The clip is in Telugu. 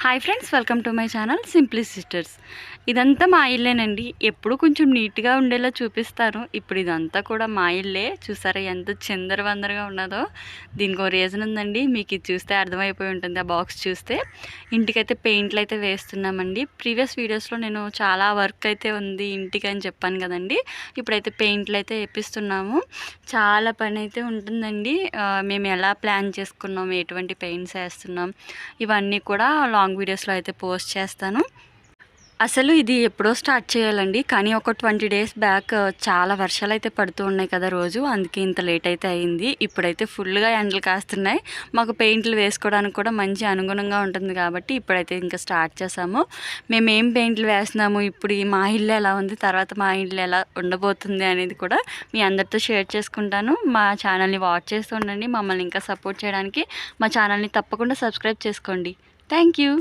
Hi friends, welcome to my channel simply sisters. ఇదంతా మా ఇల్లేనండి. ఎప్పుడు కొంచెం నీట్గా ఉండేలా చూపిస్తాను. ఇప్పుడు ఇదంతా కూడా మా ఇల్లే. చూసారా ఎంత చిందరవందరగా ఉన్నదో. దీనికి ఒక రీజన్ ఉందండి, మీకు ఇది చూస్తే అర్థమైపోయి ఉంటుంది. ఆ బాక్స్ చూస్తే ఇంటికైతే పెయింట్లు అయితే వేస్తున్నామండి. ప్రీవియస్ వీడియోస్లో నేను చాలా వర్క్ అయితే ఉంది ఇంటికి అని చెప్పాను కదండి. ఇప్పుడైతే పెయింట్లు అయితే వేపిస్తున్నాము. చాలా పని అయితే ఉంటుందండి. మేము ఎలా ప్లాన్ చేసుకున్నాం, ఎటువంటి పెయింట్స్ వేస్తున్నాం, ఇవన్నీ కూడా లాంగ్ వీడియోస్లో అయితే పోస్ట్ చేస్తాను. అసలు ఇది ఎప్పుడో స్టార్ట్ చేయాలండి, కానీ ఒక 20 డేస్ బ్యాక్ చాలా వర్షాలు అయితే పడుతూ ఉన్నాయి కదా రోజు, అందుకే ఇంత లేట్ అయితే అయింది. ఇప్పుడైతే ఫుల్గా ఎండలు కాస్తున్నాయి. మాకు పెయింట్లు వేసుకోవడానికి కూడా మంచి అనుగుణంగా ఉంటుంది కాబట్టి ఇప్పుడైతే ఇంకా స్టార్ట్ చేసాము. మేము ఏం పెయింట్లు వేస్తున్నాము, ఇప్పుడు ఈ మా ఇల్లు ఎలా ఉంది, తర్వాత మా ఇల్లు ఎలా ఉండబోతుంది అనేది కూడా మీ అందరితో షేర్ చేసుకుంటాను. మా ఛానల్ని వాచ్ చేస్తూ ఉండండి. మమ్మల్ని ఇంకా సపోర్ట్ చేయడానికి మా ఛానల్ని తప్పకుండా సబ్స్క్రైబ్ చేసుకోండి. Thank you.